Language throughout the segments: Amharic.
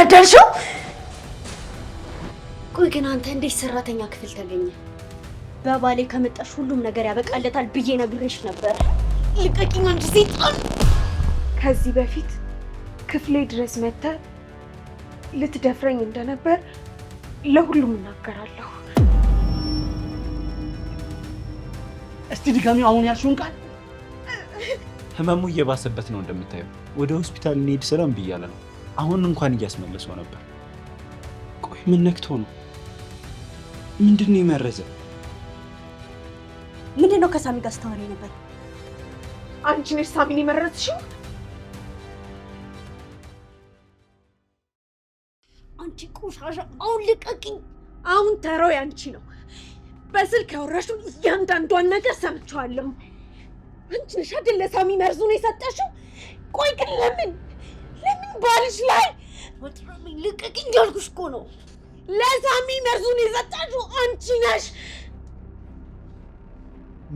ገደልሽው? ቆይ ግን አንተ እንዴት ሰራተኛ ክፍል ተገኘ? በባሌ ከመጣሽ ሁሉም ነገር ያበቃለታል ብዬ ነግሬሽ ነበር። ልቀቂኝ እንጂ ሰይጣን። ከዚህ በፊት ክፍሌ ድረስ መጥተህ ልትደፍረኝ እንደነበር ለሁሉም እናገራለሁ። እስቲ ድጋሚ አሁን ያልሽውን ቃል። ህመሙ እየባሰበት ነው እንደምታየው። ወደ ሆስፒታል እንሂድ ስለም ብያለ ነው። አሁን እንኳን እያስመለሰው ነበር። ቆይ ምን ነክቶ ነው? ምንድነው የመረዘ? ምንድነው ከሳሚ ጋር ስታወሪ ነበር? አንቺ ነሽ ሳሚን የመረዝሽው? አንቺ ቆሻሻ! አሁን ልቀቂኝ። አሁን ተራው ያንቺ ነው። በስልክ ያወራሽውን እያንዳንዷን ነገር ሰምቼዋለሁ። አንቺ ነሽ አይደል ለሳሚ መርዙን የሰጠሽው? ቆይ ግን ለምን ባልሽ ላይ ወጥረኝ? ልቀቂኝ ያልኩሽ እኮ ነው። ለሳሚ መርዙን የሰጠሽው አንቺ ነሽ።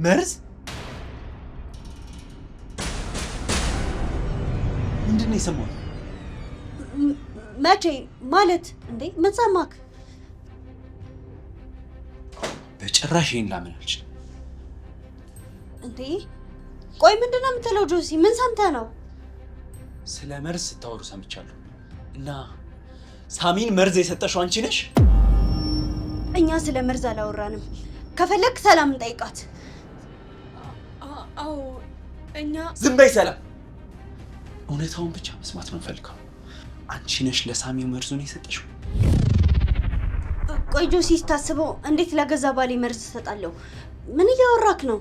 መርዝ? ምንድነው የሰማሁት? መቼ ማለት እንዴ? ምን ሰማክ በጭራሽ ይሄን ላምን አልችልም። እንዴ ቆይ ምንድነው የምትለው ጆሲ? ምን ሰምተህ ነው? ስለ መርዝ ስታወሩ ሰምቻለሁ። እና ሳሚን መርዝ የሰጠሽው አንቺ ነሽ? እኛ ስለ መርዝ አላወራንም። ከፈለክ ሰላም እንጠይቃት። አዎ እኛ። ዝም በይ ሰላም። እውነታውን ብቻ መስማት ነው ፈልገው። አንቺ ነሽ ለሳሚ መርዙን የሰጠሽው? ቆይ ጆሲ ስታስበው እንዴት ለገዛ ባሌ መርዝ እሰጣለሁ? ምን እያወራክ ነው?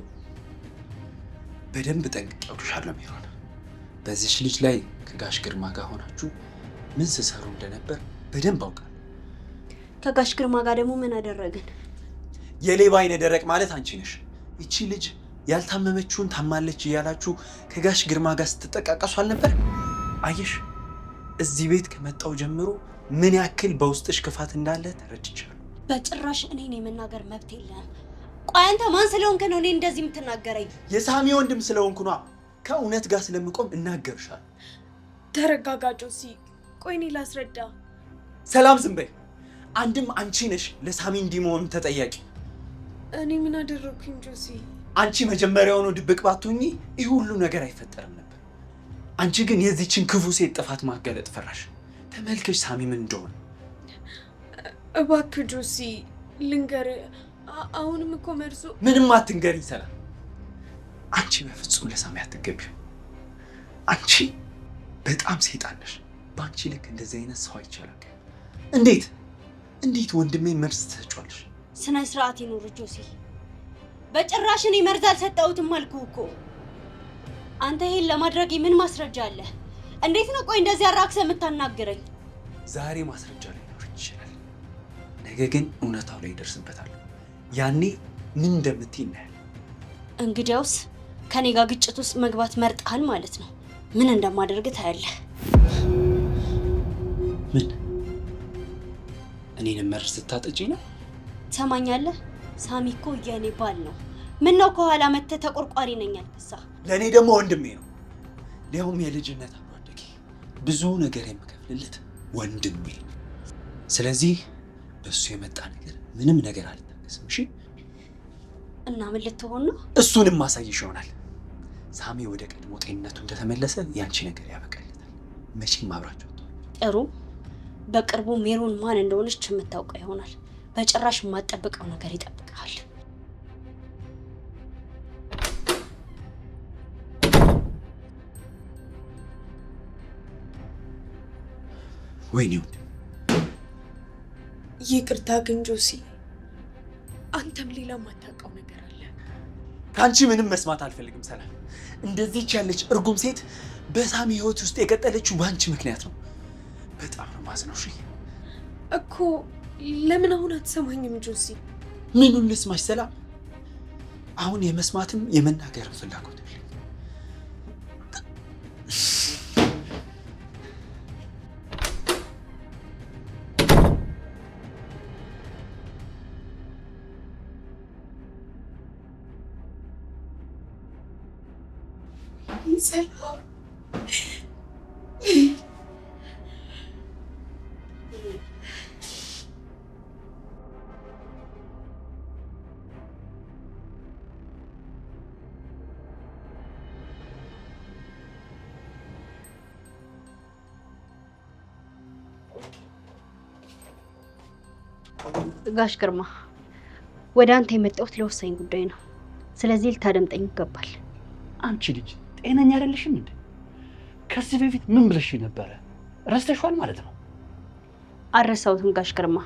በደንብ ጠንቅቄ አውቅሻለሁ ሜሮን። በዚህች ልጅ ላይ ከጋሽ ግርማ ጋር ሆናችሁ ምን ስሰሩ እንደነበር በደንብ አውቃለሁ። ከጋሽ ግርማ ጋር ደግሞ ምን አደረግን? የሌባ አይነ ደረቅ ማለት አንቺ ነሽ። እቺ ልጅ ያልታመመችውን ታማለች እያላችሁ ከጋሽ ግርማ ጋር ስትጠቃቀሱ አልነበር? አየሽ፣ እዚህ ቤት ከመጣው ጀምሮ ምን ያክል በውስጥሽ ክፋት እንዳለ ተረድቻለሁ። በጭራሽ እኔን የመናገር መብት የለም። ቆይ አንተ ማን ስለሆንክ ነው እኔ እንደዚህ የምትናገረኝ? የሳሚ ወንድም ስለሆንኩ ነዋ። ከእውነት ጋር ስለምቆም እናገርሻለሁ። ተረጋጋ ጆሲ። ቆይ እኔ ላስረዳ። ሰላም ዝም በይ። አንድም አንቺ ነሽ ለሳሚ እንዲመሆን ተጠያቂ። እኔ ምን አደረኩኝ ጆሲ? አንቺ መጀመሪያውኑ ድብቅ ባትሆኚ ይህ ሁሉ ነገር አይፈጠርም ነበር። አንቺ ግን የዚህችን ክፉ ሴት ጥፋት ማጋለጥ ፈራሽ። ተመልከሽ ሳሚ ምን እንደሆነ። እባክህ ጆሲ ልንገር። አሁንም እኮ መርዙ። ምንም አትንገሪኝ ሰላም። አንቺ በፍጹም ለሳሚ አትገቢው። አንቺ በጣም ሰይጣን ነሽ። በአንቺ ልክ እንደዚህ አይነት ሰው አይቻልም። እንዴት ወንድሜ መርዝ ትሰጫለሽ? ስነ ስርዓት ይኑር ጆሲ። በጭራሽ እኔ መርዝ አልሰጠሁትም አልኩህ እኮ። አንተ ይሄን ለማድረግ ምን ማስረጃ አለ? እንዴት ነው ቆይ እንደዚህ አራክሰህ የምታናግረኝ? ዛሬ ማስረጃ ላይኖር ይችላል፣ ነገ ግን እውነታው ላይ ይደርስበታል። ያኔ ምን እንደምትይ እናያለን። እንግዲያውስ ከኔ ጋር ግጭት ውስጥ መግባት መርጠሃል ማለት ነው። ምን እንደማደርግ ታያለህ። ምን? እኔንም መርዝ ስታጠጪኝ ነው? ትሰማኛለህ? ሳሚ እኮ የኔ ባል ነው። ምን ነው ከኋላ መተህ ተቆርቋሪ ነኝ አልከሳ? ለእኔ ደግሞ ወንድሜ ነው። ሊያውም የልጅነት አብሮ አደጌ፣ ብዙ ነገር የምከፍልለት ወንድሜ። ስለዚህ በሱ የመጣ ነገር ምንም ነገር አልታገስም። እሺ? እና ምን ልትሆን ነው? እሱንም ማሳይሽ ይሆናል። ሳሚ ወደ ቀድሞ ጤንነቱ እንደተመለሰ ያንቺ ነገር ያበቃለታል። መቼም አብራችሁ ጥሩ። በቅርቡ ሜሮን ማን እንደሆነች የምታውቀው ይሆናል። በጭራሽ የማትጠብቀው ነገር ይጠብቃል። ወይኔ ወንድ፣ ይቅርታ ግን ጆሲ፣ አንተም ሌላ የማታውቀው ነገር አለ። ከአንቺ ምንም መስማት አልፈልግም ሰላም። እንደዚህች ያለች እርጉም ሴት በሳሚ ህይወት ውስጥ የቀጠለችው በአንቺ ምክንያት ነው። በጣም ነው ማዝነው። እሺ እኮ ለምን አሁን አትሰማኝም ጆሲ? ምኑን ልስማሽ ሰላም? አሁን የመስማትም የመናገርም ፍላጎት የለኝም። ሰላም ጋሽ ግርማ ወደ አንተ የመጣሁት ለወሳኝ ጉዳይ ነው። ስለዚህ ልታደምጠኝ ይገባል። አንቺ ልጅ ጤነኛ አይደለሽም እንዴ? ከዚህ በፊት ምን ብለሽ ነበረ? ረስተሽዋል ማለት ነው? አልረሳሁትም ጋሽ ግርማ።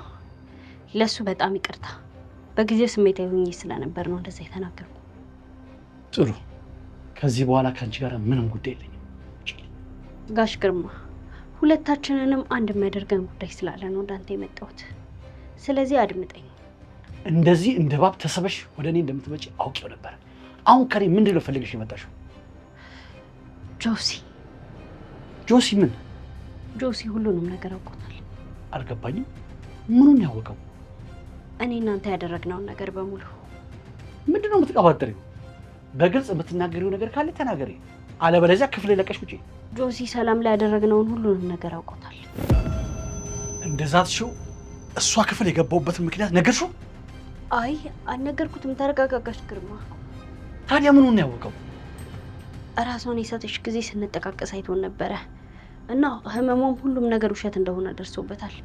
ለሱ በጣም ይቅርታ። በጊዜው ስሜታዊ ሆኜ ስለነበር ነው እንደዛ የተናገርኩ። ጥሩ። ከዚህ በኋላ ከአንቺ ጋር ምንም ጉዳይ የለኝም። ጋሽ ግርማ ሁለታችንንም አንድ የሚያደርገን ጉዳይ ስላለ ነው ወደ አንተ የመጣሁት። ስለዚህ አድምጠኝ። እንደዚህ እንደ እባብ ተሰበሽ ወደ እኔ እንደምትመጪ አውቄው ነበር። አሁን ከኔ ምንድን ነው ፈልገሽ የመጣሽው? ጆሲ። ጆሲ ምን? ጆሲ ሁሉንም ነገር አውቆታል። አልገባኝም። ምኑን ያወቀው? እኔ እናንተ ያደረግነውን ነገር በሙሉ። ምንድን ነው የምትቀባጥሪው? በግልጽ የምትናገሪው ነገር ካለ ተናገሪ፣ አለበለዚያ ክፍል ለቀሽ ውጪ። ጆሲ ሰላም ላይ ያደረግነውን ሁሉንም ነገር አውቆታል። እንደዛትሽው እሷ ክፍል የገባሁበትን ምክንያት ነገርሽው? አይ አልነገርኩትም። ተረጋጋሽ ግርማ። ታዲያ ምኑን ያወቀው? እራሷን የሳተሽ ጊዜ ስንጠቃቀስ አይቶን ነበረ እና ህመሟም ሁሉም ነገር ውሸት እንደሆነ ደርሶበታል።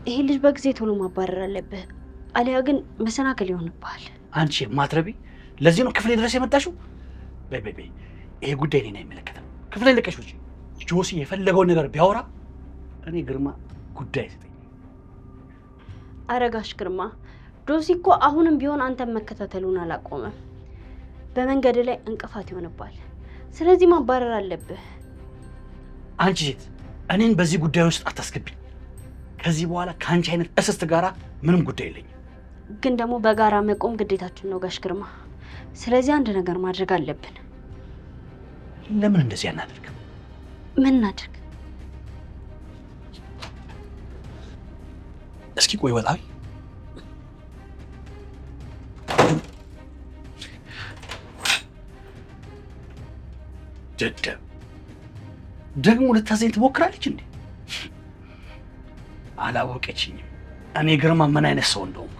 ይሄ ልጅ በጊዜ ቶሎ ማባረር አለብህ፣ አሊያ ግን መሰናከል ይሆንብሃል። አንቺ ማትረቢ፣ ለዚህ ነው ክፍሌ ድረስ የመጣሽው? በይ በይ በይ፣ ይሄ ጉዳይ እኔን አይመለከትም። ክፍሌ ለቀሽ ውጪ። ጆሲ የፈለገውን ነገር ቢያወራ እኔ ግርማ ጉዳይ አይሰጠኝም። አረጋሽ ግርማ፣ ጆሲ እኮ አሁንም ቢሆን አንተን መከታተሉን አላቆመም። በመንገድ ላይ እንቅፋት ይሆንብሃል። ስለዚህ ማባረር አለብህ። አንቺ ሴት እኔን በዚህ ጉዳይ ውስጥ አታስገቢኝ። ከዚህ በኋላ ከአንቺ አይነት እስስት ጋራ ምንም ጉዳይ የለኝም። ግን ደግሞ በጋራ መቆም ግዴታችን ነው ጋሽ ግርማ። ስለዚህ አንድ ነገር ማድረግ አለብን። ለምን እንደዚህ አናደርግም? ምን እናድርግ? እስኪ ቆይ ወጣ ደደብ ደግሞ ልታዘኝ ትሞክራለች እንዴ? አላወቀችኝም እኔ ግርማ ምን አይነት ሰው እንደሆነ።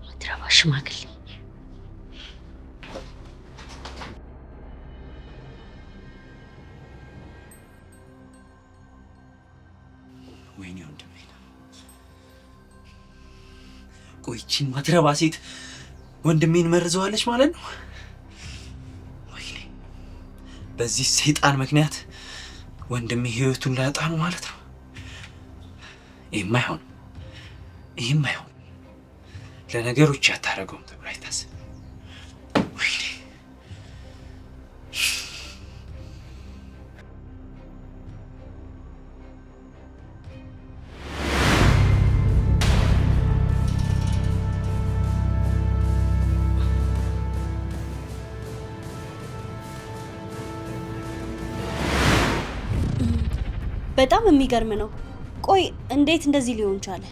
ማትረባ ሽማግሌ። ወይኔ ወንድሜ፣ ቆይ ይህቺን ማትረባ ሴት ወንድሜን መርዘዋለች ማለት ነው? ወይኔ፣ በዚህ ሰይጣን ምክንያት ወንድሜ ህይወቱን ላያጣ ነው ማለት ነው። ይሄማ አይሆንም፣ ይሄማ አይሆንም። ለነገሮች ያታረገውም ተብሎ አይታሰብም። ወይኔ በጣም የሚገርም ነው። ቆይ እንዴት እንደዚህ ሊሆን ቻለ?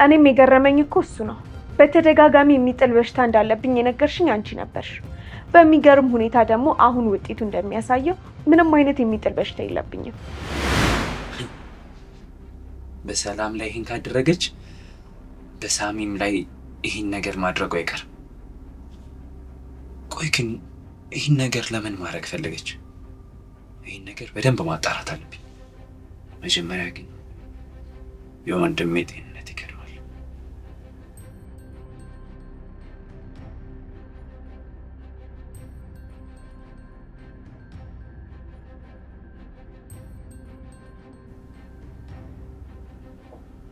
እኔም የገረመኝ እኮ እሱ ነው። በተደጋጋሚ የሚጥል በሽታ እንዳለብኝ የነገርሽኝ አንቺ ነበርሽ። በሚገርም ሁኔታ ደግሞ አሁን ውጤቱ እንደሚያሳየው ምንም አይነት የሚጥል በሽታ የለብኝም። በሰላም ላይ ይህን ካደረገች በሳሚም ላይ ይህን ነገር ማድረጉ አይቀርም። ቆይ ግን ይህን ነገር ለምን ማድረግ ፈለገች? ይህን ነገር በደንብ ማጣራት አለብኝ። መጀመሪያ ግን የወንድሜ ጤንነት ይቀድማል።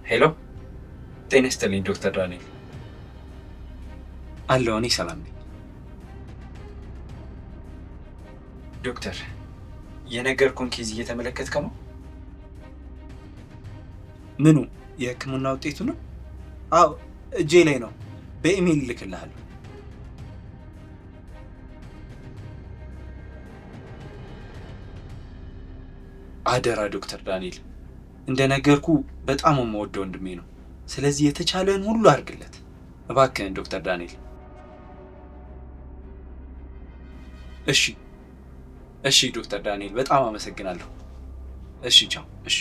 ሄሎ፣ ጤና ይስጥልኝ ዶክተር ዳንኤል። አለሁ፣ እኔ ሰላም ነኝ። ዶክተር፣ የነገርኩን ኬዝ እየተመለከትከው ነው? ምኑ? የህክምና ውጤቱ ነው? አዎ እጄ ላይ ነው። በኢሜይል እልክልሃለሁ። አደራ ዶክተር ዳንኤል፣ እንደነገርኩ በጣም የምወደው ወንድሜ ነው። ስለዚህ የተቻለን ሁሉ አድርግለት እባክህን ዶክተር ዳንኤል። እሺ እሺ ዶክተር ዳንኤል፣ በጣም አመሰግናለሁ። እሺ ቻው። እሺ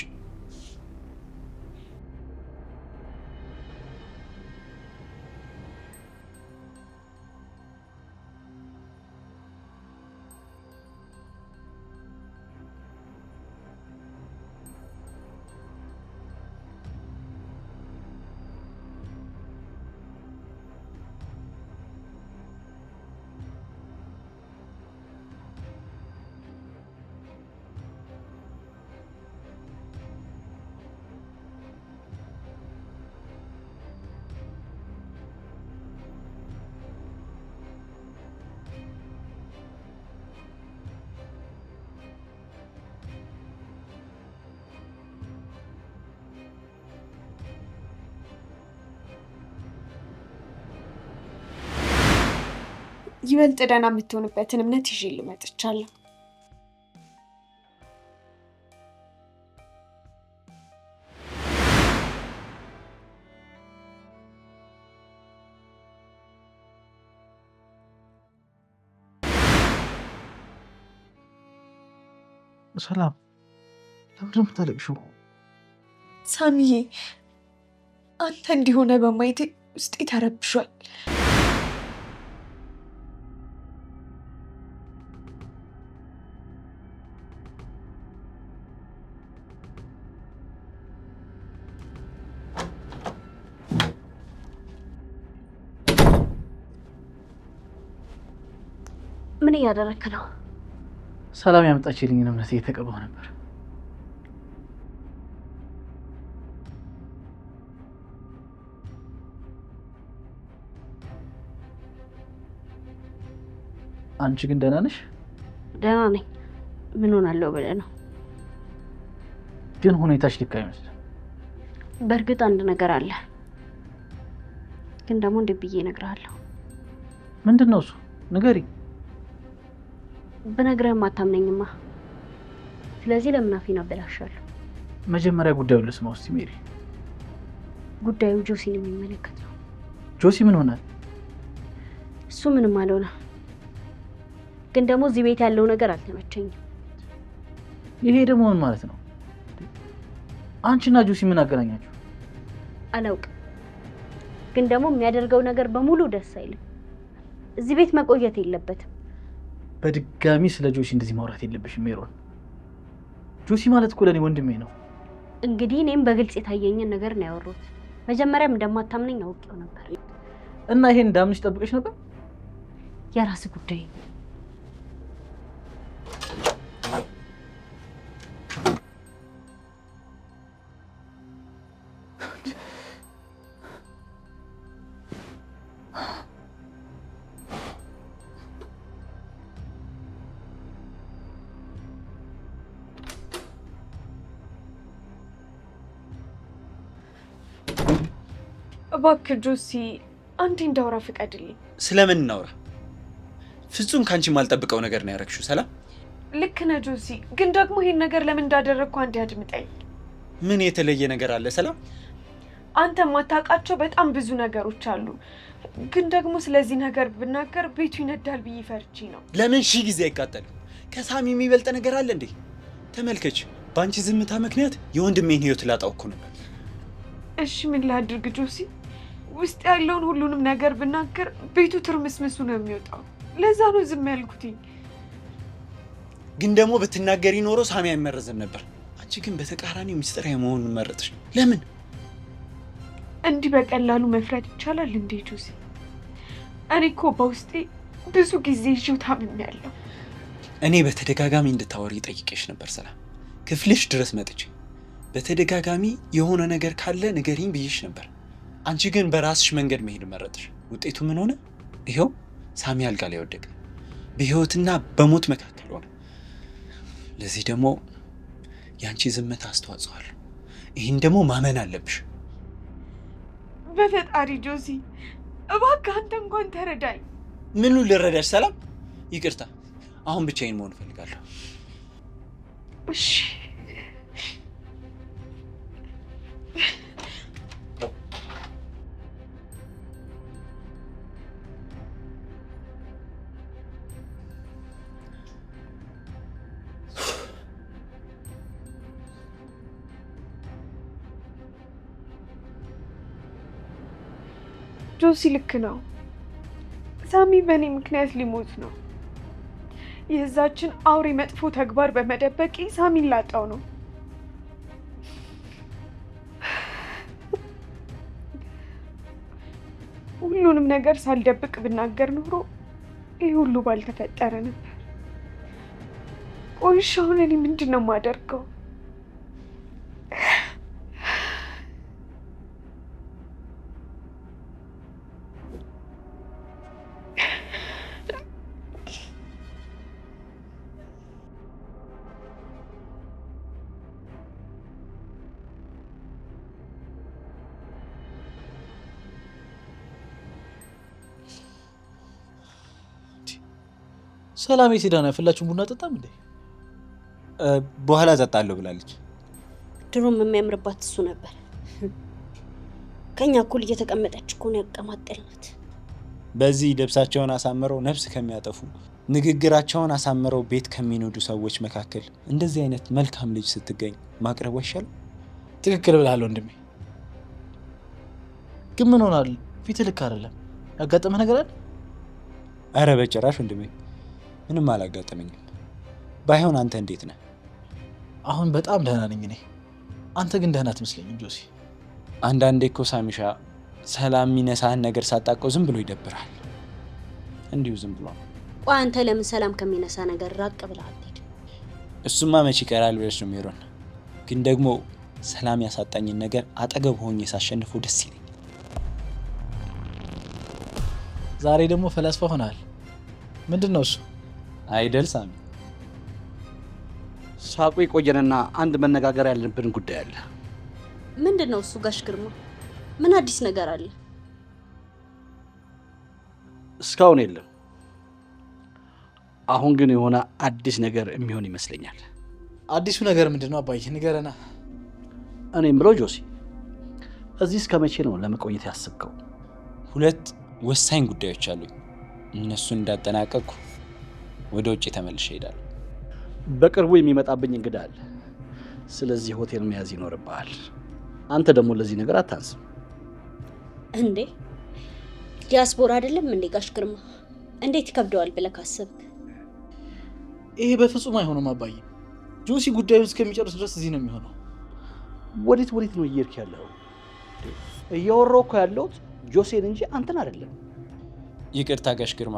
ይበልጥ ደህና የምትሆንበትን እምነት ይዤ ልመጥቻለሁ። ሰላም፣ ለምንድን ነው የምታለቅሽው? ሳሚዬ፣ አንተ እንዲሆነ በማየቴ ውስጤ ተረብሿል። ምን እያደረክ ነው? ሰላም ያመጣችልኝን እምነት እየተቀባሁ ነበር። አንቺ ግን ደህና ነሽ? ደህና ነኝ። ምን ሆናለሁ ብለህ ነው? ግን ሁኔታሽ ልክ አይመስልም። በእርግጥ አንድ ነገር አለ፣ ግን ደግሞ እንዴት ብዬ እነግርሃለሁ? ምንድን ነው እሱ? ንገሪኝ። ብነግርህም አታምነኝማ። ስለዚህ ለምን አፌን አበላሻለሁ? መጀመሪያ ጉዳዩን ልስማው እስቲ ሜሪ። ጉዳዩ ጆሲን የሚመለከት ነው። ጆሲ ምን ሆነ? እሱ ምንም አልሆነ፣ ግን ደግሞ እዚህ ቤት ያለው ነገር አልተመቸኝም። ይሄ ደግሞ ምን ማለት ነው? አንቺና ጆሲ ምን አገናኛችሁ? አላውቅም፣ ግን ደግሞ የሚያደርገው ነገር በሙሉ ደስ አይልም። እዚህ ቤት መቆየት የለበትም። በድጋሚ ስለ ጆሲ እንደዚህ ማውራት የለብሽም ሜሮን። ጆሲ ማለት እኮ ለኔ ወንድሜ ነው። እንግዲህ እኔም በግልጽ የታየኝን ነገር ነው ያወሩት። መጀመሪያም እንደማታምነኝ አውቄው ነበር። እና ይሄን እንዳምንሽ ጠብቀሽ ነበር? የራስ ጉዳይ። እባክህ ጆሲ፣ አንዴ እንዳወራ ፍቀድልኝ። ስለምን እናውራ? ፍጹም ካንቺ ማልጠብቀው ነገር ነው ያደረግሽው ሰላም። ልክ ነህ ጆሲ፣ ግን ደግሞ ይሄን ነገር ለምን እንዳደረግኩ አንዴ አድምጠኝ። ምን የተለየ ነገር አለ ሰላም? አንተ የማታውቃቸው በጣም ብዙ ነገሮች አሉ፣ ግን ደግሞ ስለዚህ ነገር ብናገር ቤቱ ይነዳል ብዬ ፈርቼ ነው። ለምን ሺህ ጊዜ አይቃጠልም? ከሳሚ የሚበልጥ ነገር አለ እንዴ? ተመልከች፣ በአንቺ ዝምታ ምክንያት የወንድሜን ህይወት ላጣው እኮ ነው። እሺ ምን ላድርግ ጆሲ? ውስጥ ያለውን ሁሉንም ነገር ብናገር ቤቱ ትርምስምሱ ነው የሚወጣው። ለዛ ነው ዝም ያልኩትኝ። ግን ደግሞ ብትናገሪ ኖሮ ሳሚ አይመረዝም ነበር። አንቺ ግን በተቃራኒው ምስጢራዊ መሆኑን መረጥሽ። ለምን? እንዲህ በቀላሉ መፍረድ ይቻላል እንዴ ጆሲ? እኔ እኮ በውስጤ ብዙ ጊዜ ይዤው ታምሜያለሁ። እኔ በተደጋጋሚ እንድታወሪ ጠይቄሽ ነበር ሰላም። ክፍልሽ ድረስ መጥቼ በተደጋጋሚ የሆነ ነገር ካለ ንገሪኝ ብዬሽ ነበር። አንቺ ግን በራስሽ መንገድ መሄድ መረጥሽ። ውጤቱ ምን ሆነ? ይኸው ሳሚ አልጋ ላይ ወደቀ። በህይወትና በሞት መካከል ሆነ። ለዚህ ደግሞ የአንቺ ዝምታ አስተዋጽኦ አለው። ይህን ደግሞ ማመን አለብሽ። በፈጣሪ ጆሲ እባክህ አንተ እንኳን ተረዳኝ። ምኑ ልረዳሽ ሰላም? ይቅርታ፣ አሁን ብቻዬን መሆን እፈልጋለሁ። እሺ ጆሲ ልክ ነው። ሳሚ በእኔ ምክንያት ሊሞት ነው። የዛችን አውሬ መጥፎ ተግባር በመደበቂ ሳሚን ላጣው ነው። ሁሉንም ነገር ሳልደብቅ ብናገር ኖሮ ይህ ሁሉ ባልተፈጠረ ነበር። ቆይሽ አሁን እኔ ምንድን ነው የማደርገው? ሰላም ሲዳና ያፈላችሁ ቡና ጠጣም እንዴ? በኋላ እጠጣለሁ ብላለች። ድሮም የሚያምርባት እሱ ነበር። ከኛ እኩል እየተቀመጠች እኮ ነው ያቀማጠልናት። በዚህ ልብሳቸውን አሳምረው ነፍስ ከሚያጠፉ ንግግራቸውን አሳምረው ቤት ከሚነዱ ሰዎች መካከል እንደዚህ አይነት መልካም ልጅ ስትገኝ ማቅረብ ይሻል። ትክክል ብለሃል ወንድሜ። ግን ምን ሆናል? ፊት ልክ አይደለም። ያጋጠመ ነገር አለ? አረ በጭራሽ ወንድሜ፣ ምንም አላጋጠመኝም። ባይሆን አንተ እንዴት ነህ? አሁን በጣም ደህና ነኝ እኔ። አንተ ግን ደህና አትመስለኝም ጆሲ። አንዳንዴ እኮ ሳሚሻ ሰላም የሚነሳህን ነገር ሳጣቀው ዝም ብሎ ይደብራል። እንዲሁ ዝም ብሎ። ቆይ አንተ ለምን ሰላም ከሚነሳ ነገር ራቅ ብለህ አትሄድ? እሱማ መች ይቀራል ብለሽ ነው ሜሮን። ግን ደግሞ ሰላም ያሳጣኝን ነገር አጠገብ ሆኜ ሳሸንፈው ደስ ይለኛል። ዛሬ ደግሞ ፈላስፋ ሆናል። ምንድን ነው እሱ? አይደል ሳሚ? ሳቁ ይቆየንና አንድ መነጋገር ያለብን ጉዳይ አለ። ምንድን ነው እሱ? ጋሽ ግርማ ምን አዲስ ነገር አለ? እስካሁን የለም። አሁን ግን የሆነ አዲስ ነገር የሚሆን ይመስለኛል። አዲሱ ነገር ምንድን ነው አባዬ? ንገረና። እኔም ብለው ጆሲ፣ እዚህ እስከ መቼ ነው ለመቆየት ያስብከው? ሁለት ወሳኝ ጉዳዮች አሉኝ። እነሱን እንዳጠናቀቅኩ ወደ ውጭ ተመልሼ እሄዳለሁ። በቅርቡ የሚመጣብኝ እንግዳ አለ። ስለዚህ ሆቴል መያዝ ይኖርብሃል። አንተ ደግሞ ለዚህ ነገር አታንስም እንዴ? ዲያስፖራ አይደለም እንዴ ጋሽ ግርማ? እንዴት ይከብደዋል ብለህ ካሰብክ? ይሄ በፍጹም አይሆንም አባዬ። ጆሲ ጉዳዩን እስከሚጨርስ ድረስ እዚህ ነው የሚሆነው። ወዴት ነው እየሄድክ ያለው? እያወራሁ እኮ ያለሁት ጆሴን እንጂ አንተን አይደለም። ይቅርታ ጋሽ ግርማ፣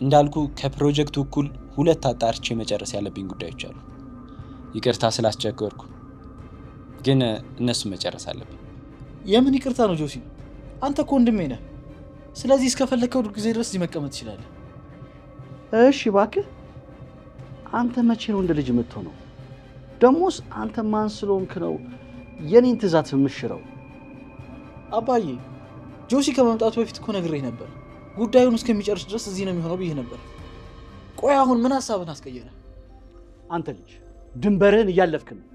እንዳልኩ ከፕሮጀክቱ እኩል ሁለት አጣርቼ መጨረስ ያለብኝ ጉዳዮች አሉ። ይቅርታ ስላስቸገርኩ፣ ግን እነሱ መጨረስ አለብኝ። የምን ይቅርታ ነው ጆሲ? አንተ እኮ ወንድሜ ነህ። ስለዚህ እስከፈለከው ጊዜ ድረስ እዚህ መቀመጥ ትችላለህ። እሺ እባክህ። አንተ መቼ ነው እንደ ልጅ የምትሆነው? ደሞስ አንተ ማን ስለሆንክ ነው የኔን ትእዛዝ የምሽረው? አባዬ ጆሲ ከመምጣቱ በፊት እኮ ነግሬህ ነበር። ጉዳዩን እስከሚጨርስ ድረስ እዚህ ነው የሚሆነው ብዬ ነበር። ቆይ አሁን ምን ሀሳብን አስቀየረ? አንተ ልጅ ድንበርህን እያለፍክ ነው።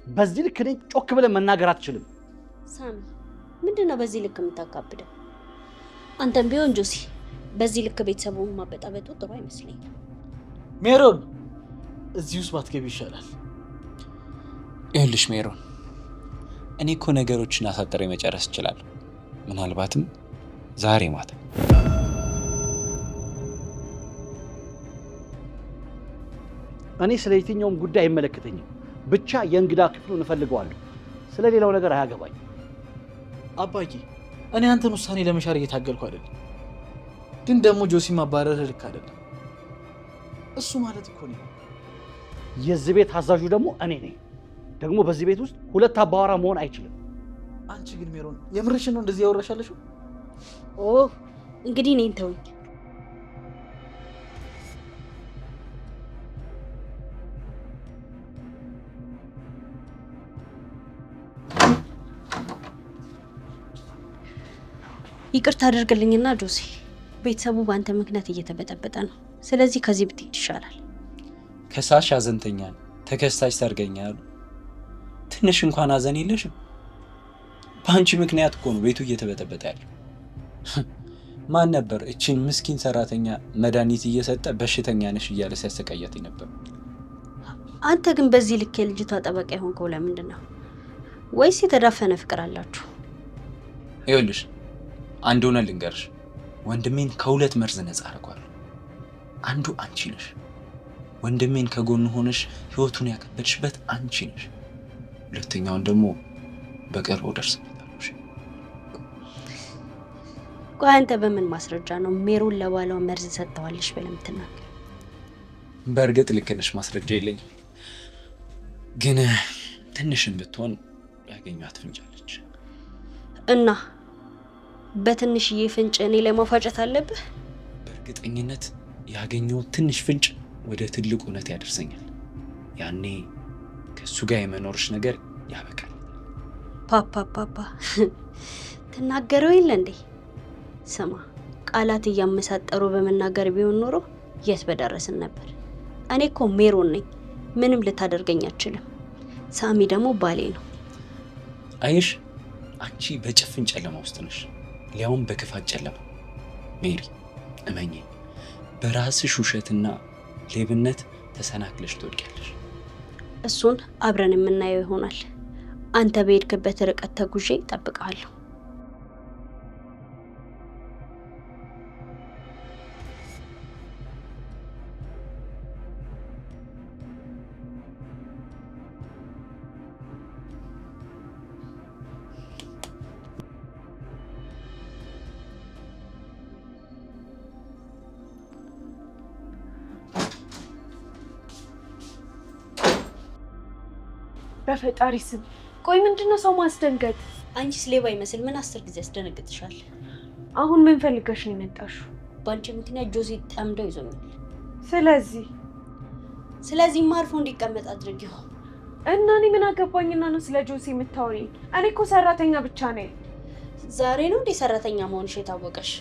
በዚህ ልክ እኔን ጮክ ብለህ መናገር አትችልም። ሳሚ ምንድን ነው በዚህ ልክ የምታካብደው? አንተም ቢሆን ጆሲ በዚህ ልክ ቤተሰቡን ማበጣበጡ ጥሩ አይመስለኝም። ሜሮን እዚህ ውስጥ ባትገቢ ይሻላል። ይኸውልሽ ሜሮን፣ እኔ እኮ ነገሮችን አሳጥሬ መጨረስ እችላለሁ። ምናልባትም ዛሬ ማታ። እኔ ስለ የትኛውም ጉዳይ አይመለከተኝም። ብቻ የእንግዳ ክፍሉን እፈልገዋለሁ። ስለ ሌላው ነገር አያገባኝ። አባዬ እኔ አንተን ውሳኔ ለመሻር እየታገልኩ አይደለም፣ ግን ደግሞ ጆሲ ማባረር ልክ አይደለም። እሱ ማለት እኮ ነው የዚህ ቤት አዛዡ ደግሞ እኔ ነኝ። ደግሞ በዚህ ቤት ውስጥ ሁለት አባወራ መሆን አይችልም። አንቺ ግን ሜሮን የምርሽን ነው እንደዚህ ያወራሻለሽው? ኦ እንግዲህ እኔን ተውኝ። ይቅርታ አድርግልኝና ጆሲ፣ ቤተሰቡ በአንተ ምክንያት እየተበጠበጠ ነው። ስለዚህ ከዚህ ብትሄድ ይሻላል። ከሳሽ ሐዘንተኛ፣ ተከሳሽ ሰርገኛ ያሉ ትንሽ እንኳን ሐዘን የለሽም? በአንቺ ምክንያት እኮ ነው ቤቱ እየተበጠበጠ ያለው። ማን ነበር እቺን ምስኪን ሰራተኛ መድኃኒት እየሰጠ በሽተኛ ነሽ እያለ ሲያሰቃያት ነበር? አንተ ግን በዚህ ልክ የልጅቷ ጠበቃ የሆንከው ለምንድን ነው? ወይስ የተዳፈነ ፍቅር አላችሁ? ይኸውልሽ አንድ ሆነ ልንገርሽ፣ ወንድሜን ከሁለት መርዝ ነፃ አደርገዋለሁ። አንዱ አንቺ ነሽ። ወንድሜን ከጎኑ ሆነሽ ህይወቱን ያከበድሽበት አንቺ ነሽ። ሁለተኛውን ደግሞ በቅርቡ ደርሰበታለሁ። ቆይ አንተ በምን ማስረጃ ነው ሜሮን ለባሏ መርዝ ሰጥተዋለሽ ብለህ የምትናገር? በእርግጥ ልክ ነሽ፣ ማስረጃ የለኝም። ግን ትንሽም ብትሆን ያገኟት ፍንጫለች። እና በትንሽዬ ፍንጭ እኔ ላይ ማፋጨት አለብህ? በእርግጠኝነት ያገኘው ትንሽ ፍንጭ ወደ ትልቅ እውነት ያደርሰኛል። ያኔ ከሱ ጋር የመኖርሽ ነገር ያበቃል። ፓፓ ትናገረው የለ እንዴ? ስማ፣ ቃላት እያመሳጠሩ በመናገር ቢሆን ኖሮ የት በደረስን ነበር። እኔ እኮ ሜሮን ነኝ፣ ምንም ልታደርገኝ አትችልም። ሳሚ ደግሞ ባሌ ነው። አየሽ፣ አንቺ በጭፍን ጨለማ ውስጥ ነሽ፣ ሊያውም በክፋት ጨለማ። ሜሪ እመኚ፣ በራስሽ ውሸትና ሌብነት ተሰናክለሽ ትወድቂያለሽ። እሱን አብረን የምናየው ይሆናል። አንተ በሄድክበት ርቀት ተጉዤ እጠብቅሃለሁ። በፈጣሪ ስም ቆይ፣ ምንድነው ሰው ማስደንገጥ? አንቺስ ሌባ ይመስል ምን 10 ጊዜ ያስደነግጥሻል? አሁን ምን ፈልገሽ ነው የመጣሽው? በአንቺ ምክንያት ጆሲ ጠምደው ይዞኛል። ስለዚህ አርፎ እንዲቀመጥ አድርጊው። እና እኔ ምን አገባኝና ነው ስለ ጆሲ የምታወሪኝ? እኔ እኮ ሰራተኛ ብቻ ነኝ። ዛሬ ነው እንዴ ሰራተኛ መሆንሽ የታወቀሽ?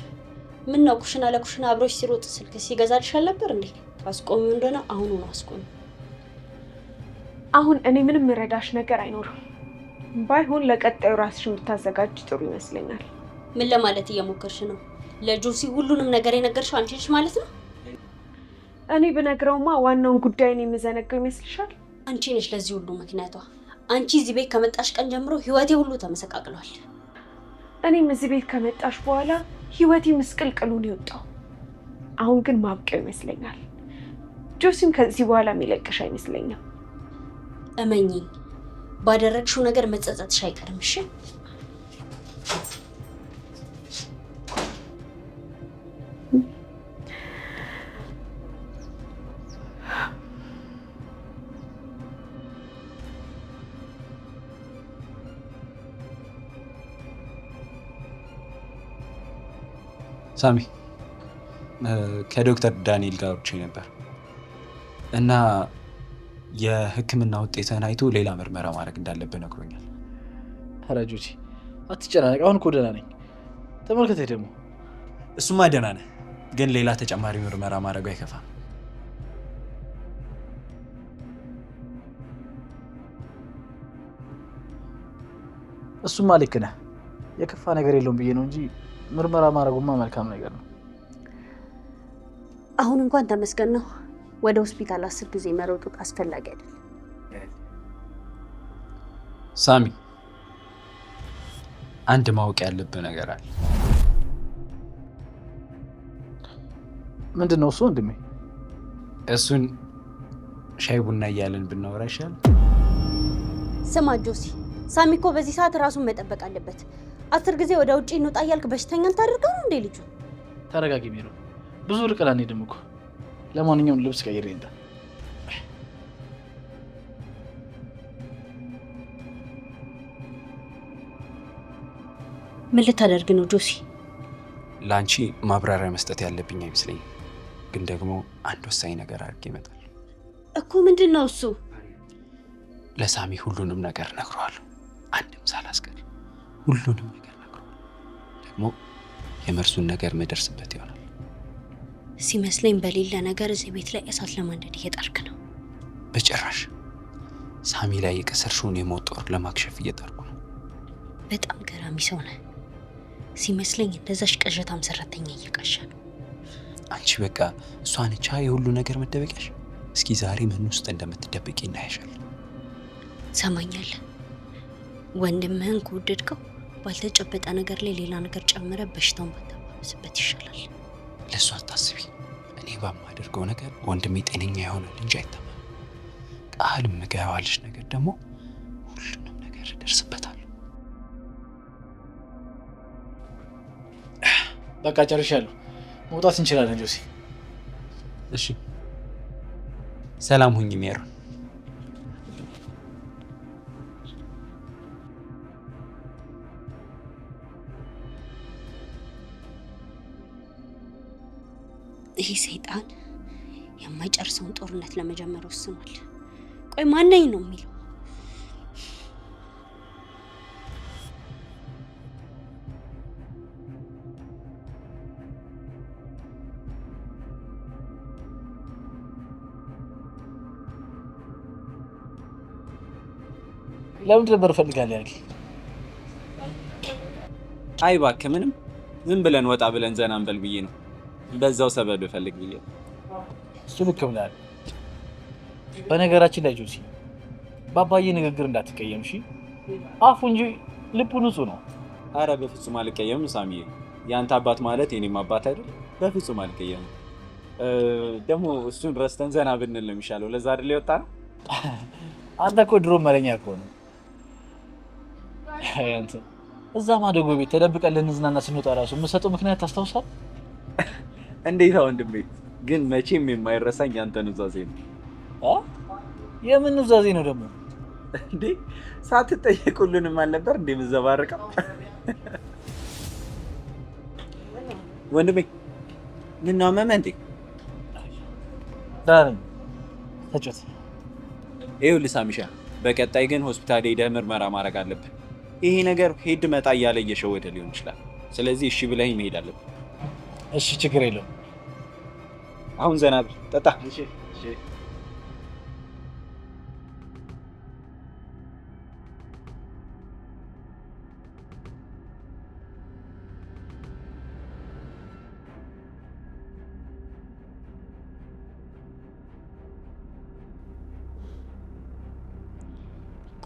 ምን ነው ኩሽና ለኩሽና አብሮሽ ሲሮጥ ስልክ ሲገዛልሽ አልነበር እንዴ? አስቆሚው እንደሆነ አሁኑን አስቆሚ። አሁን እኔ ምንም ረዳሽ ነገር አይኖርም። ባይሆን ለቀጣዩ ራስሽን ብታዘጋጅ ጥሩ ይመስለኛል። ምን ለማለት እየሞከርሽ ነው? ለጆሲ ሁሉንም ነገር የነገርሽው አንቺ ነሽ ማለት ነው? እኔ ብነግረውማ ዋናውን ጉዳይ ነው የምዘነጋው ይመስልሻል? አንቺ ነሽ ለዚህ ሁሉ ምክንያቷ። አንቺ እዚህ ቤት ከመጣሽ ቀን ጀምሮ ህይወቴ ሁሉ ተመሰቃቅሏል። እኔም እዚህ ቤት ከመጣሽ በኋላ ህይወቴ ምስቅልቅሉን ይወጣው። አሁን ግን ማብቂያው ይመስለኛል። ጆሲም ከዚህ በኋላ የሚለቅሽ አይመስለኝም። እመኚኝ፣ ባደረግሽው ነገር መጸጸትሽ አይቀርም። እሺ? ሳሚ ከዶክተር ዳንኤል ጋር አውርቼ ነበር እና የሕክምና ውጤትን አይቶ ሌላ ምርመራ ማድረግ እንዳለብህ ነግሮኛል። ኧረ ጆሲ አትጨናነቅ፣ አሁን እኮ ደህና ነኝ። ተመልከተኝ ደግሞ። እሱማ ደህና ነህ፣ ግን ሌላ ተጨማሪ ምርመራ ማድረጉ አይከፋም። እሱማ ልክ ነህ፣ የከፋ ነገር የለውም ብዬ ነው እንጂ ምርመራ ማድረጉማ መልካም ነገር ነው። አሁን እንኳን ተመስገን ነው። ወደ ሆስፒታል 10 ጊዜ መሮጡ አስፈላጊ አይደለም። ሳሚ አንድ ማወቅ ያለብህ ነገር አለ። ምንድን ነው እሱ ወንድሜ? እሱን ሻይ ቡና እያለን ብናወራ ይሻላል። ስማ ጆሲ፣ ሳሚ እኮ በዚህ ሰዓት ራሱን መጠበቅ አለበት። 10 ጊዜ ወደ ውጪ እንውጣ እያልክ በሽተኛን ታደርገው ነው እንዴ ልጁ? ተረጋጊ ሜሮ፣ ብዙ ርቀን አንሄድም እኮ። ለማንኛውም ልብስ ቀይሬ እንዳ። ምን ልታደርግ ነው ጆሲ? ለአንቺ ማብራሪያ መስጠት ያለብኝ አይመስለኝም፣ ግን ደግሞ አንድ ወሳኝ ነገር አድርጌ እመጣለሁ እኮ። ምንድን ነው እሱ? ለሳሚ ሁሉንም ነገር ነግረዋለሁ፣ አንድም ሳላስቀር ሁሉንም ነገር ነግረዋለሁ። ደግሞ የመርሱን ነገር መደርስበት ይሆናል። ሲመስለኝ በሌለ ነገር እዚህ ቤት ላይ እሳት ለማንደድ እየጣርክ ነው። በጭራሽ። ሳሚ ላይ የከሰርሽውን የሞት ጦር ለማክሸፍ እየጣርኩ ነው። በጣም ገራሚ ሰው ነህ። ሲመስለኝ እንደዛሽ ቅዠታም ሰራተኛ እየቃሻ ነው። አንቺ በቃ እሷን ቻ የሁሉ ነገር መደበቂያሽ። እስኪ ዛሬ ምን ውስጥ እንደምትደበቂ እናያሻል። ሰማኛለህ? ወንድምህን ከወደድከው ባልተጨበጠ ነገር ላይ ሌላ ነገር ጨምረ በሽታውን ባታባብስበት ይሻላል። ለእሱ አታስቢ። እኔ በማደርገው ነገር ወንድሜ ጤነኛ ይሆናል እንጂ አይታመም። ቃል የምገባልሽ ነገር ደግሞ ሁሉንም ነገር እደርስበታለሁ። በቃ ጨርሻለሁ። መውጣት እንችላለን ጆሲ። እሺ፣ ሰላም ሁኚ ሜሮን። ይህ ሰይጣን የማይጨርሰውን ጦርነት ለመጀመር ወስኗል። ቆይ ማነኝ ነው የሚለው? ለምን ነበር እፈልጋለሁ ያልከኝ? አይ እባክህ ምንም ዝም ብለን ወጣ ብለን ዘና እንበል ብዬ ነው። በዛው ሰበብ እፈልግ ብዬ ነው። እሱ ልክ ብለሃል። በነገራችን ላይ ጆሲ በአባዬ ንግግር እንዳትቀየም እሺ? አፉ እንጂ ልቡ ንጹህ ነው። አረ በፍጹም አልቀየምም ሳሚዬ። የአንተ አባት ማለት የኔም አባት አይደል? በፍጹም አልቀየምም። ደግሞ እሱን ረስተን ዘና ብንል ነው የሚሻለው። ለዛ አይደል የወጣ ነው። አንተ እኮ ድሮ መለኛ እኮ ነው። አንተ እዛ ማደጎ ቤት ተደብቀን ልንዝናና ስንወጣ ራሱ የምሰጠው ምክንያት ታስታውሳለህ? እንዴት ወንድሜ፣ ግን መቼም የማይረሳኝ ያንተ ኑዛዜ ነው። የምን ኑዛዜ ነው ደግሞ? እንዴ ሳትጠየቅ ሁሉንም አልነበር እንዴ የምዘባርቀው? ወንድሜ ምን ነው አመመህ እንዴ? ዳን ተጨት ይኸውልህ ሳሚሻ፣ በቀጣይ ግን ሆስፒታል ሄደህ ምርመራ ማድረግ አለብህ። ይሄ ነገር ሄድ መጣ እያለ እየሸወደ ሊሆን ይችላል። ስለዚህ እሺ ብለኸኝ መሄድ አለብህ። እሺ ችግር የለውም። አሁን ዘና ብለህ ጠጣ። እሺ እሺ።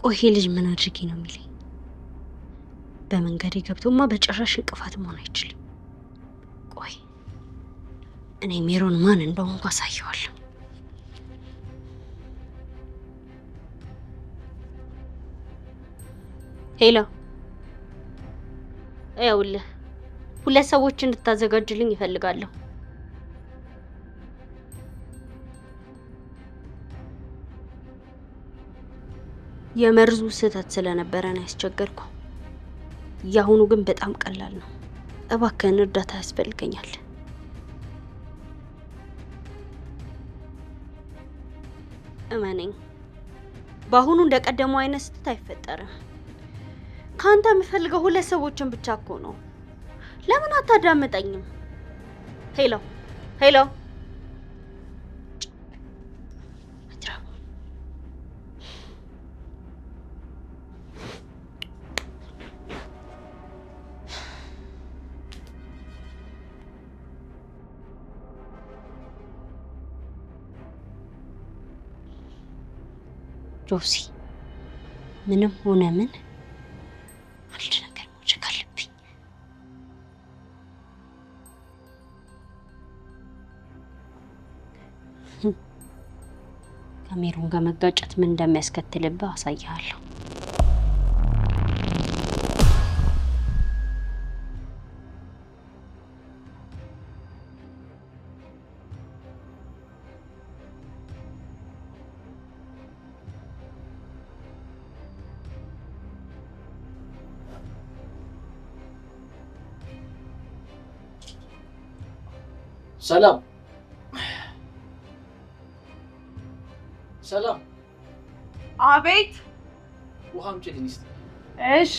ቆይ ልጅ ምን አድርጊ ነው የሚለኝ? በመንገዴ ገብቶማ በጭራሽ እንቅፋት መሆን አይችልም። ቆይ እኔ ሜሮን ማን እንደሆንኩ አሳየዋለሁ። ሄሎ፣ ይኸውልህ 2 ሰዎች እንድታዘጋጅልኝ ይፈልጋለሁ። የመርዙ ስህተት ስለነበረ ነው ያስቸገርኩ። ያሁኑ ግን በጣም ቀላል ነው። እባክህን እርዳታ ያስፈልገኛል። እመነኝ፣ በአሁኑ እንደቀደመው አይነት ስህተት አይፈጠርም። ከአንተ የምፈልገው 2 ሰዎችን ብቻ እኮ ነው። ለምን አታዳምጠኝም? ሄሎ ሄሎ ጆሲ፣ ምንም ሆነ ምን አንድ ነገር ማድረግ አለብኝ። ከሜሮን ጋር መጋጨት ምን እንደሚያስከትልብህ አሳይሃለሁ። ሰላም ሰላም። አቤት። ውሃ አምጪልኝ እስኪ። እሺ።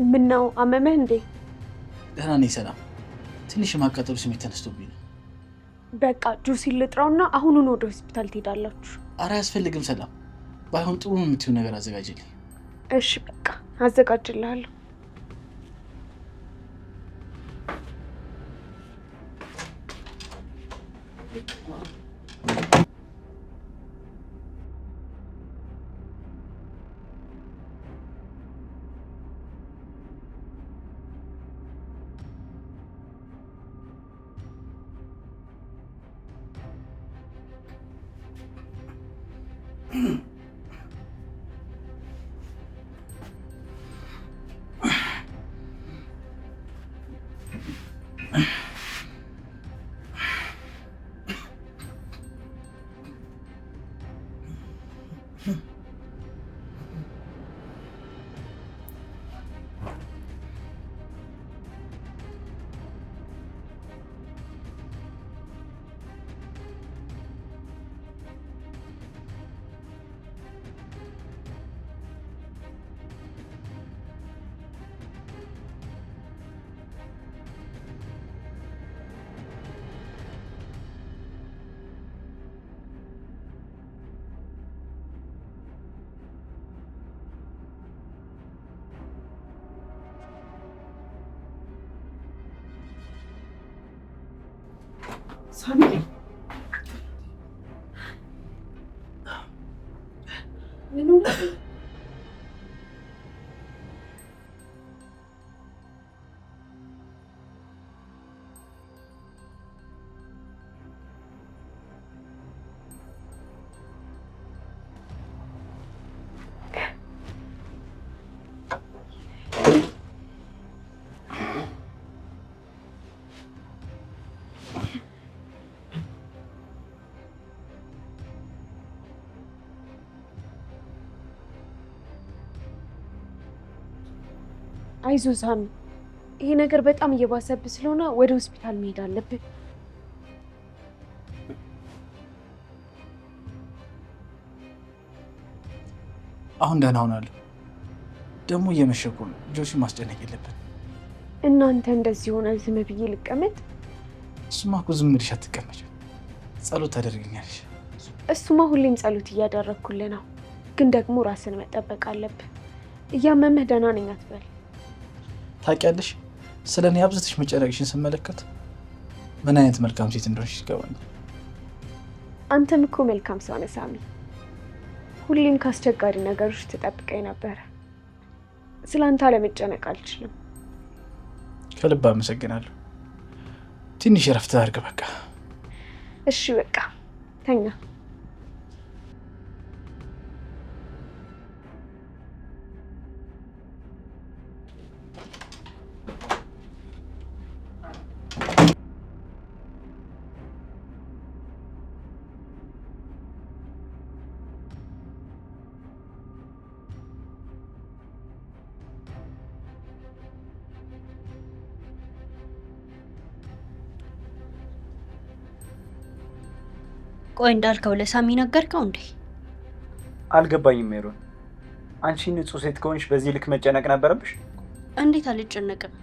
ምነው አመመህ እንዴ? ደህና ነኝ ሰላም። ትንሽ የማቃጠሉ ስሜት ተነስቶብኝ ነው። በቃ ጁሲን ልጥራውና አሁኑን ወደ ሆስፒታል ትሄዳላችሁ። አረ አያስፈልግም ሰላም። ባይሆን ጥሩ የምትይው ነገር አዘጋጅልኝ። እሺ በቃ አዘጋጅልሃለሁ። ሳሚ ምን ሆነ? አይዞ ሳሚ፣ ይሄ ነገር በጣም እየባሰብህ ስለሆነ ወደ ሆስፒታል መሄድ አለብህ። አሁን ደህና ሆናለሁ። ደግሞ እየመሸኩ ነው። ጆሲ ማስጨነቅ የለብን። እናንተ እንደዚህ ሆነ ዝም ብዬ ልቀመጥ? እሱማ እኮ ዝም ብለሽ አትቀመጭም። ጸሎት ታደርግኛለሽ። እሱማ ሁሌም ጸሎት እያደረግኩልህ ነው፣ ግን ደግሞ ራስን መጠበቅ አለብህ። እያመመህ ደህና ነኝ አትበል። ታውቂያለሽ፣ ስለ እኔ አብዝተሽ መጨነቅሽን ስመለከት ምን አይነት መልካም ሴት እንደሆንሽ ይገባኛል። አንተም እኮ መልካም ሰው ነህ ሳሚ። ሁሌም ከአስቸጋሪ ነገሮች ትጠብቀኝ ነበረ። ስለ አንተ አለመጨነቅ አልችልም። ከልብ አመሰግናለሁ። ትንሽ እረፍት አድርግ በቃ። እሺ በቃ ተኛ። ቆይ እንዳልከው ለሳሚ ነገርከው እንዴ? አልገባኝም ሜሮን። አንቺ ንጹህ ሴት ከሆንሽ በዚህ ልክ መጨነቅ ነበረብሽ? እንዴት አልጨነቅም?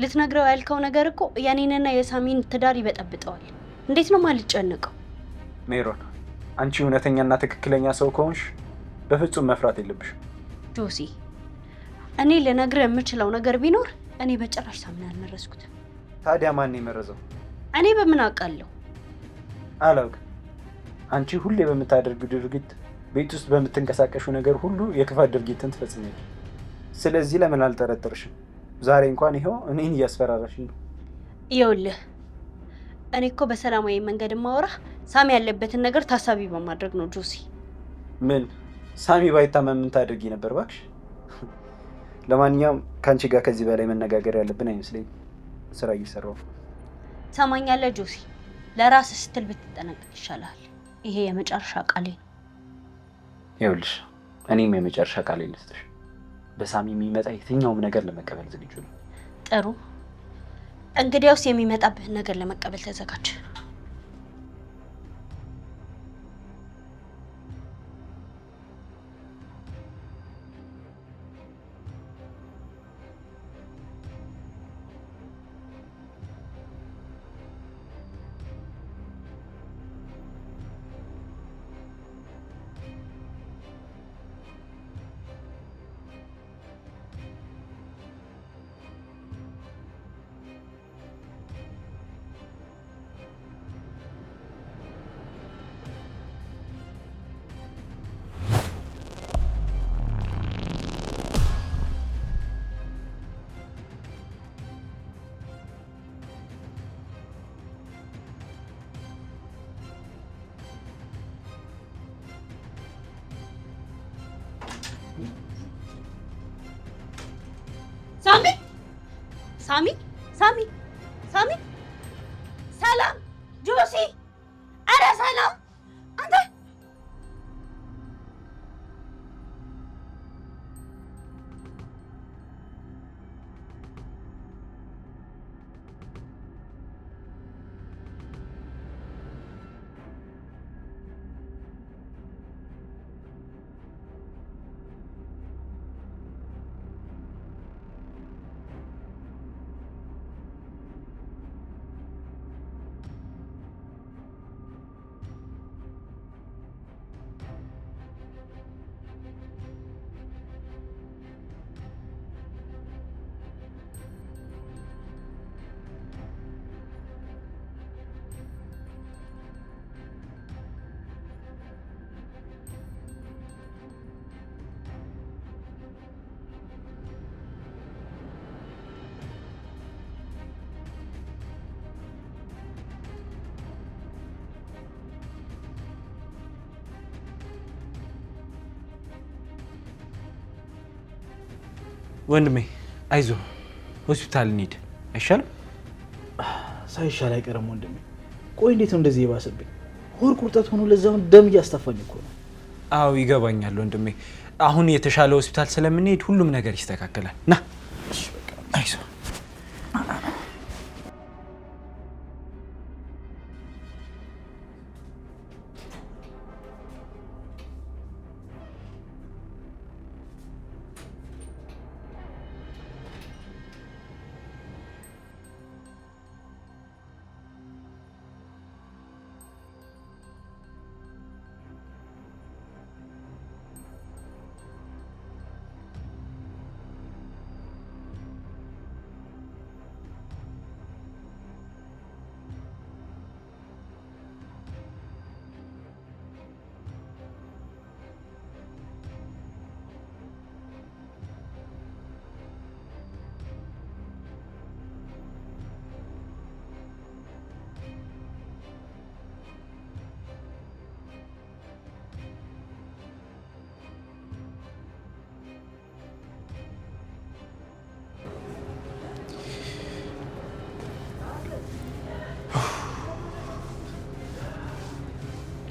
ልትነግረው ያልከው ነገር እኮ የኔንና የሳሚን ትዳር ይበጠብጠዋል። እንዴት ነው ማልጨነቀው? ሜሮን፣ አንቺ እውነተኛና ትክክለኛ ሰው ከሆንሽ በፍጹም መፍራት የለብሽም። ጆሲ፣ እኔ ልነግርህ የምችለው ነገር ቢኖር እኔ በጭራሽ ሳሚን አልመረዝኩትም። ታዲያ ማን የመረዘው? እኔ በምን አውቃለሁ? አላውቅም። አንቺ ሁሌ በምታደርጊው ድርጊት፣ ቤት ውስጥ በምትንቀሳቀሹ ነገር ሁሉ የክፋት ድርጊትን ትፈጽሚያለሽ። ስለዚህ ለምን አልጠረጠርሽም? ዛሬ እንኳን ይኸው እኔን እያስፈራራሽኝ ነው። ይኸውልህ፣ እኔ እኮ በሰላማዊ መንገድ ማወራህ ሳሚ ያለበትን ነገር ታሳቢ በማድረግ ነው ጆሲ። ምን ሳሚ ባይታመም ምን ታደርጊ ነበር እባክሽ? ለማንኛውም ከአንቺ ጋር ከዚህ በላይ መነጋገር ያለብን አይመስለኝም። ስራ እየሰራሁ ነው። ሰማኛለህ ጆሲ፣ ለራስህ ስትል ብትጠነቀቅ ይሻላል። ይሄ የመጨረሻ ቃሌ ነው። ይኸውልሽ፣ እኔም የመጨረሻ ቃሌ ልስጥሽ። በሳሚ የሚመጣ የትኛውም ነገር ለመቀበል ዝግጁ ነው። ጥሩ፣ እንግዲያውስ የሚመጣብህን ነገር ለመቀበል ተዘጋጅ። ሳሚ ሳሚ ሳሚ ሳሚ፣ ሰላም ጆሲ፣ አረ ሰላም አንተ። ወንድሜ አይዞህ፣ ሆስፒታል እንሂድ አይሻልም? ሳይሻል አይቀርም ወንድሜ። ቆይ እንዴት ነው እንደዚህ የባሰብኝ? ሆድ ቁርጠት ሆኖ ለዛውን ደም እያስተፋኝ እኮ ነው። አዎ ይገባኛል ወንድሜ። አሁን የተሻለ ሆስፒታል ስለምንሄድ ሁሉም ነገር ይስተካከላል። ና አይዞህ።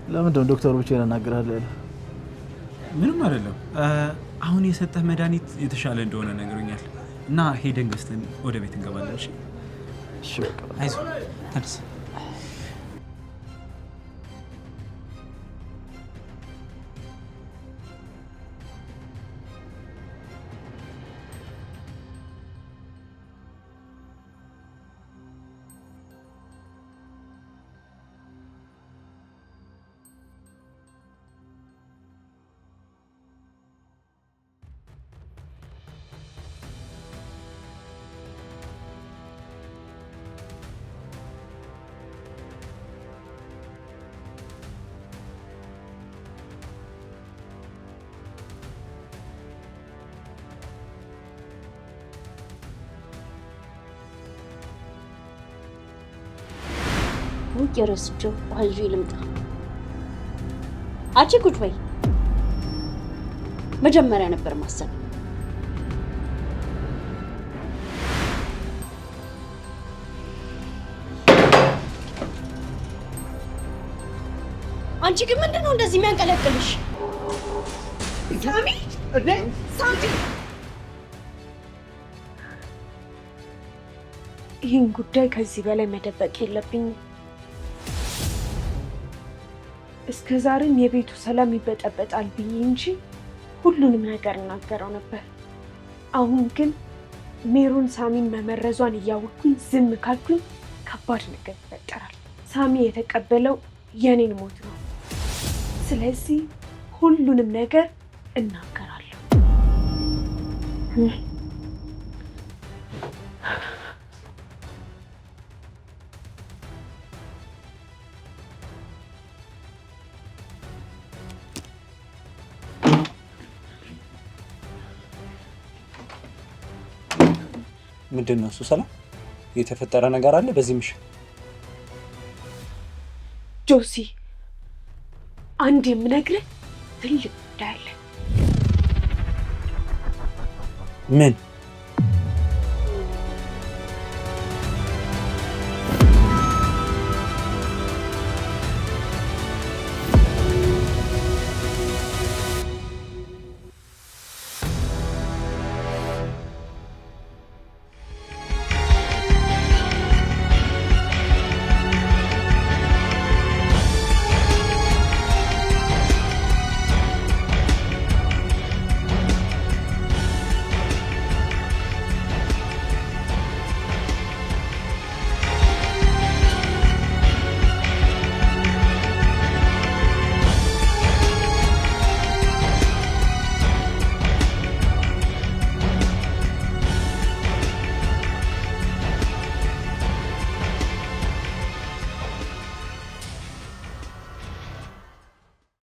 ለምንድን ነው ዶክተሩ ብቻ ያናግራል? ምንም አይደለም። አሁን የሰጠህ መድኃኒት የተሻለ እንደሆነ ነግሮኛል እና ሄደን ገዝተን ወደ ቤት እንገባለን። እሺ እሺ በቃ አይዞህ ተነስ። ውጭ ረስቼው ዋንጂ ልምጣ። አንቺ ቁጭ በይ። መጀመሪያ ነበር ማሰብ። አንቺ ግን ምንድነው እንደዚህ የሚያንቀለቅልሽ? ሳሚ እንዴ ሳሚ፣ ይህን ጉዳይ ከዚህ በላይ መደበቅ የለብኝም። እስከ ዛሬም የቤቱ ሰላም ይበጠበጣል ብዬ እንጂ ሁሉንም ነገር እናገረው ነበር። አሁን ግን ሜሮን ሳሚን መመረዟን እያወቅኩኝ ዝም ካልኩኝ ከባድ ነገር ይፈጠራል። ሳሚ የተቀበለው የኔን ሞት ነው። ስለዚህ ሁሉንም ነገር እናገራለሁ። ምንድን ነው እሱ? ሰላም የተፈጠረ ነገር አለ በዚህ ምሽት? ጆሲ፣ አንድ የምነግርህ ትልቅ ጉዳይ አለ። ምን?